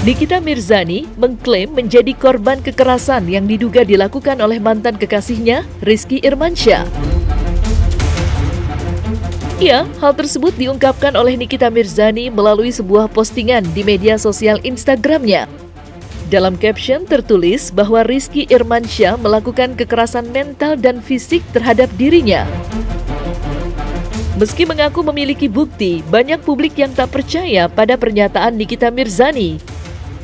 Nikita Mirzani mengklaim menjadi korban kekerasan yang diduga dilakukan oleh mantan kekasihnya, Rizky Irmansyah. Ya, hal tersebut diungkapkan oleh Nikita Mirzani melalui sebuah postingan di media sosial Instagramnya. Dalam caption tertulis bahwa Rizky Irmansyah melakukan kekerasan mental dan fisik terhadap dirinya. Meski mengaku memiliki bukti, banyak publik yang tak percaya pada pernyataan Nikita Mirzani.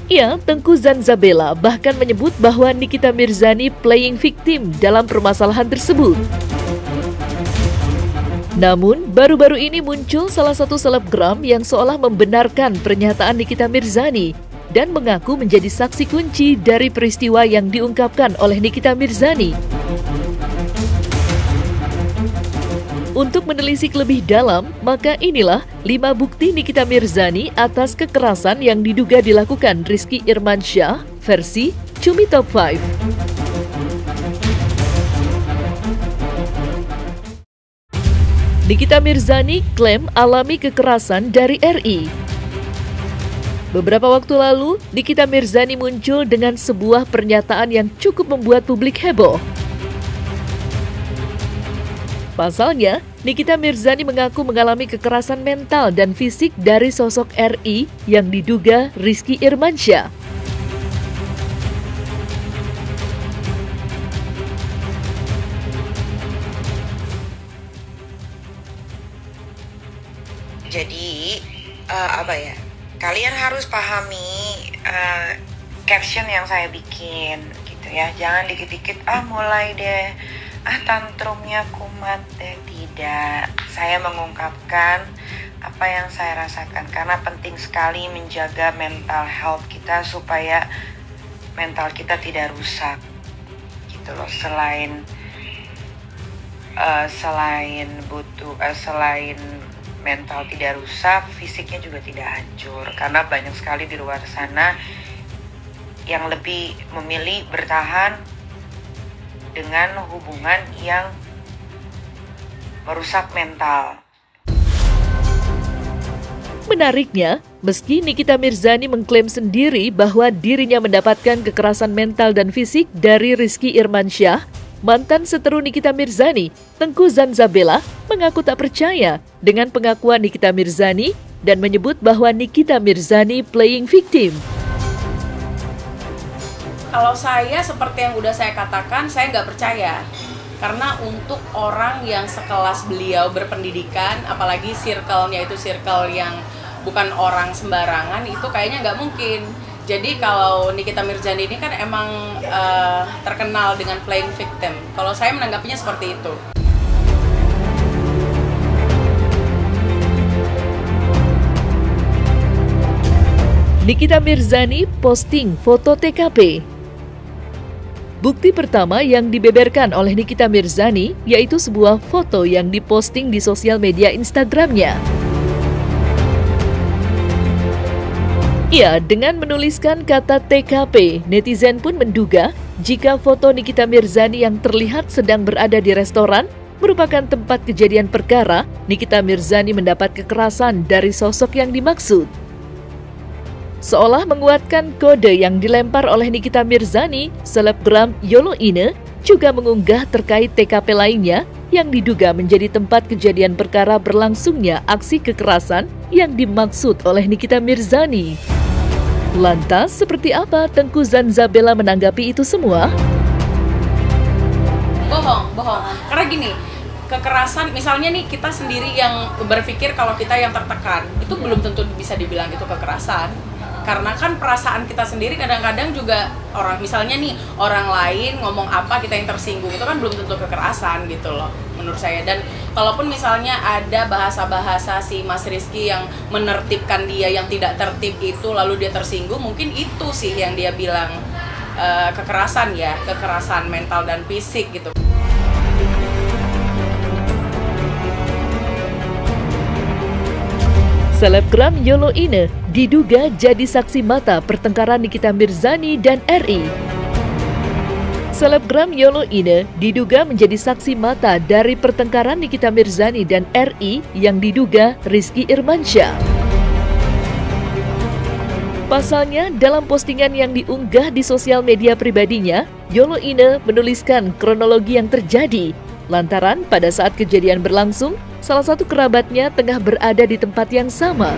Ya, Tengku Zanzabela bahkan menyebut bahwa Nikita Mirzani playing victim dalam permasalahan tersebut. Namun, baru-baru ini muncul salah satu selebgram yang seolah membenarkan pernyataan Nikita Mirzani dan mengaku menjadi saksi kunci dari peristiwa yang diungkapkan oleh Nikita Mirzani. Untuk menelisik lebih dalam, maka inilah 5 bukti Nikita Mirzani atas kekerasan yang diduga dilakukan Rizky Irmansyah versi Cumi Top 5. Nikita Mirzani klaim alami kekerasan dari RI. Beberapa waktu lalu, Nikita Mirzani muncul dengan sebuah pernyataan yang cukup membuat publik heboh. Pasalnya, Nikita Mirzani mengaku mengalami kekerasan mental dan fisik dari sosok RI yang diduga Rizky Irmansyah. Jadi, kalian harus pahami caption yang saya bikin, gitu ya. Jangan dikit-dikit, mulai deh. Tantrumnya kumat deh. Tidak, saya mengungkapkan apa yang saya rasakan karena penting sekali menjaga mental health kita supaya mental kita tidak rusak gitu loh. Selain mental tidak rusak, fisiknya juga tidak hancur karena banyak sekali di luar sana yang lebih memilih bertahan dengan hubungan yang merusak mental. Menariknya, meski Nikita Mirzani mengklaim sendiri bahwa dirinya mendapatkan kekerasan mental dan fisik dari Rizky Irmansyah, mantan seteru Nikita Mirzani, Tengku Zanzabela, mengaku tak percaya dengan pengakuan Nikita Mirzani dan menyebut bahwa Nikita Mirzani playing victim. Kalau saya, seperti yang udah saya katakan, saya nggak percaya. Karena untuk orang yang sekelas beliau berpendidikan, apalagi circle-nya itu circle yang bukan orang sembarangan, itu kayaknya nggak mungkin. Jadi kalau Nikita Mirzani ini kan emang terkenal dengan playing victim. Kalau saya menanggapinya seperti itu. Nikita Mirzani posting foto TKP. Bukti pertama yang dibeberkan oleh Nikita Mirzani yaitu sebuah foto yang diposting di sosial media Instagramnya. Ya, dengan menuliskan kata TKP, netizen pun menduga jika foto Nikita Mirzani yang terlihat sedang berada di restoran merupakan tempat kejadian perkara, Nikita Mirzani mendapat kekerasan dari sosok yang dimaksud. Seolah menguatkan kode yang dilempar oleh Nikita Mirzani, selebgram Yolo Ine juga mengunggah terkait TKP lainnya yang diduga menjadi tempat kejadian perkara berlangsungnya aksi kekerasan yang dimaksud oleh Nikita Mirzani. Lantas, seperti apa Tengku Zanzabela menanggapi itu semua? Bohong. Karena gini, kekerasan, misalnya nih kita sendiri yang berpikir kalau kita yang tertekan, itu belum tentu bisa dibilang itu kekerasan. Karena kan perasaan kita sendiri kadang-kadang juga misalnya nih orang lain ngomong apa kita yang tersinggung, itu kan belum tentu kekerasan gitu loh menurut saya. Dan kalaupun misalnya ada bahasa-bahasa si Mas Rizky yang menertibkan dia yang tidak tertib itu lalu dia tersinggung, mungkin itu sih yang dia bilang kekerasan ya, kekerasan mental dan fisik gitu. Selebgram Yolo Ine diduga jadi saksi mata pertengkaran Nikita Mirzani dan RI. Selebgram Yolo Ine diduga menjadi saksi mata dari pertengkaran Nikita Mirzani dan RI yang diduga Rizky Irmansyah. Pasalnya, dalam postingan yang diunggah di sosial media pribadinya, Yolo Ine menuliskan kronologi yang terjadi. Lantaran pada saat kejadian berlangsung, salah satu kerabatnya tengah berada di tempat yang sama.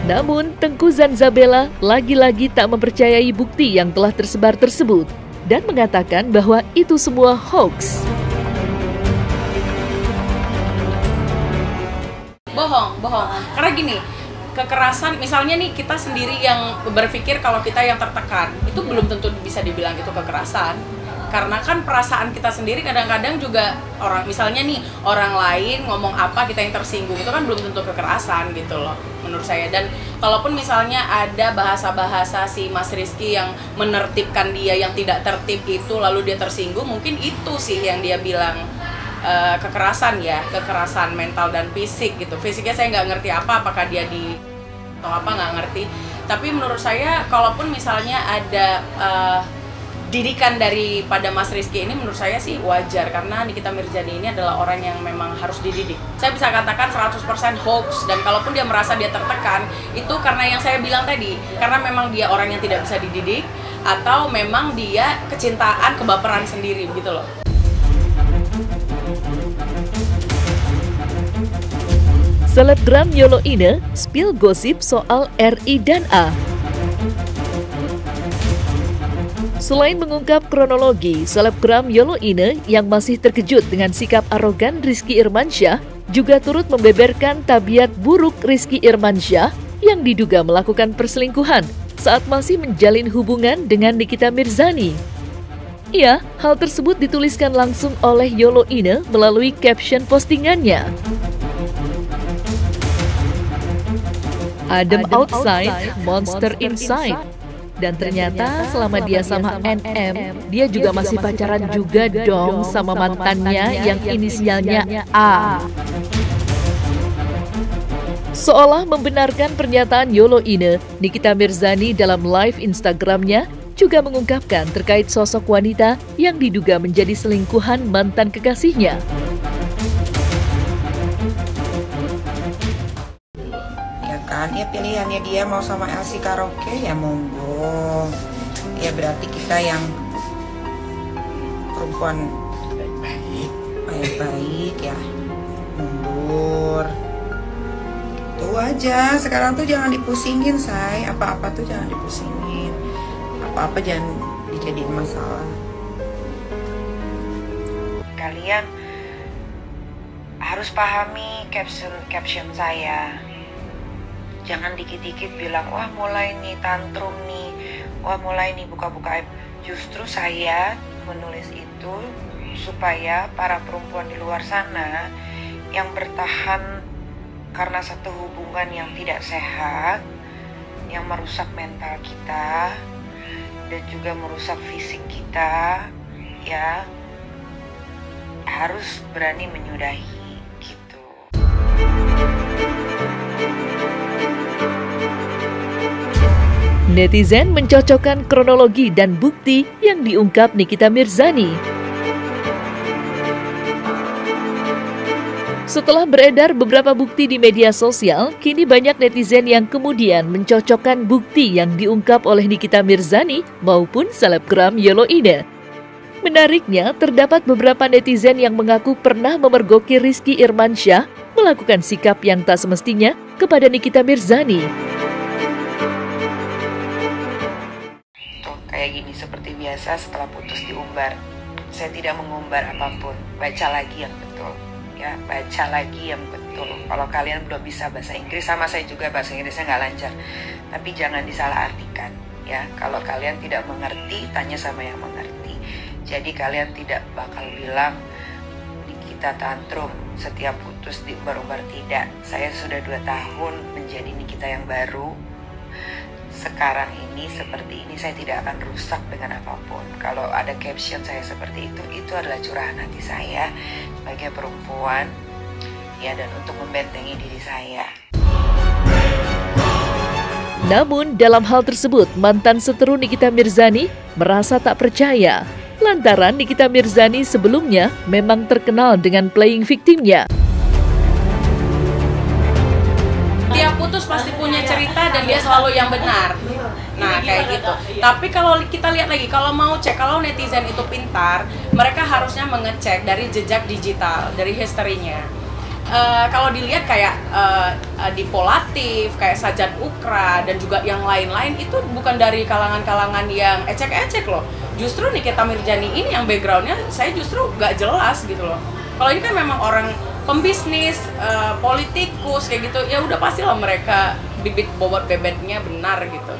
Namun, Tengku Zanzabela lagi-lagi tak mempercayai bukti yang telah tersebar tersebut dan mengatakan bahwa itu semua hoax. Bohong. Karena gini, kekerasan, misalnya nih kita sendiri yang berpikir kalau kita yang tertekan, itu belum tentu bisa dibilang itu kekerasan. Karena kan perasaan kita sendiri kadang-kadang juga misalnya nih orang lain ngomong apa kita yang tersinggung, itu kan belum tentu kekerasan gitu loh menurut saya. Dan kalaupun misalnya ada bahasa-bahasa si Mas Rizky yang menertibkan dia yang tidak tertib itu lalu dia tersinggung, mungkin itu sih yang dia bilang kekerasan mental dan fisik gitu. Fisiknya saya nggak ngerti apakah dia atau apa, nggak ngerti. Tapi menurut saya kalaupun misalnya ada didikan daripada Mas Rizky ini, menurut saya sih wajar, karena Nikita Mirzani ini adalah orang yang memang harus dididik. Saya bisa katakan 100% hoax, dan kalaupun dia merasa dia tertekan, itu karena yang saya bilang tadi, karena memang dia orang yang tidak bisa dididik, atau memang dia kecintaan, kebaperan sendiri begitu loh. Selebgram Yolo Ine spill gosip soal RI dan A. Selain mengungkap kronologi, selebgram Yolo Ine yang masih terkejut dengan sikap arogan Rizky Irmansyah juga turut membeberkan tabiat buruk Rizky Irmansyah yang diduga melakukan perselingkuhan saat masih menjalin hubungan dengan Nikita Mirzani. Ya, hal tersebut dituliskan langsung oleh Yolo Ine melalui caption postingannya. Adem outside, monster inside. Dan ternyata selama dia sama NM, dia juga masih pacaran juga dong sama mantannya yang inisialnya A. Seolah membenarkan pernyataan Yolo Ine, Nikita Mirzani dalam live Instagramnya juga mengungkapkan terkait sosok wanita yang diduga menjadi selingkuhan mantan kekasihnya. Ya pilihannya dia mau sama LC Karaoke ya monggo. Ya berarti kita yang perempuan baik-baik ya mundur. Itu aja. Sekarang tuh jangan dipusingin, say. Apa-apa tuh jangan dipusingin. Apa-apa jangan dijadiin masalah. Kalian harus pahami caption saya. Jangan dikit-dikit bilang, wah mulai nih tantrum nih, wah mulai nih buka-buka aib. Justru saya menulis itu supaya para perempuan di luar sana yang bertahan karena satu hubungan yang tidak sehat, yang merusak mental kita, dan juga merusak fisik kita, ya harus berani menyudahi gitu. Netizen mencocokkan kronologi dan bukti yang diungkap Nikita Mirzani. Setelah beredar beberapa bukti di media sosial, kini banyak netizen yang kemudian mencocokkan bukti yang diungkap oleh Nikita Mirzani maupun selebgram Yolo Ine. Menariknya, terdapat beberapa netizen yang mengaku pernah memergoki Rizky Irmansyah melakukan sikap yang tak semestinya kepada Nikita Mirzani. Kayak gini, seperti biasa setelah putus diumbar, saya tidak mengumbar apapun, baca lagi yang betul ya, baca lagi yang betul. Kalau kalian belum bisa bahasa Inggris, sama saya juga bahasa Inggrisnya nggak lancar, tapi jangan disalahartikan ya. Kalau kalian tidak mengerti, tanya sama yang mengerti. Jadi kalian tidak bakal bilang Nikita tantrum setiap putus diumbar-umbar, tidak. Saya sudah 2 tahun menjadi Nikita yang baru. Sekarang ini seperti ini, saya tidak akan rusak dengan apapun. Kalau ada caption saya seperti itu adalah curahan hati saya sebagai perempuan ya, dan untuk membentengi diri saya. Namun dalam hal tersebut, mantan seteru Nikita Mirzani merasa tak percaya, lantaran Nikita Mirzani sebelumnya memang terkenal dengan playing victimnya. Tiap putus pasti punya cerita dan dia selalu yang benar. Nah, kayak gitu. Tapi kalau kita lihat lagi, kalau mau cek, kalau netizen itu pintar, mereka harusnya mengecek dari jejak digital, dari historinya. Kalau dilihat kayak Dipolatif, kayak Sajan Ukra, dan juga yang lain-lain, itu bukan dari kalangan-kalangan yang ecek-ecek loh. Justru Nikita Mirzani ini yang backgroundnya saya justru gak jelas gitu loh. Kalau ini kan memang orang pembisnis, politikus kayak gitu, ya udah pastilah mereka bibit bobot bebeknya benar gitu.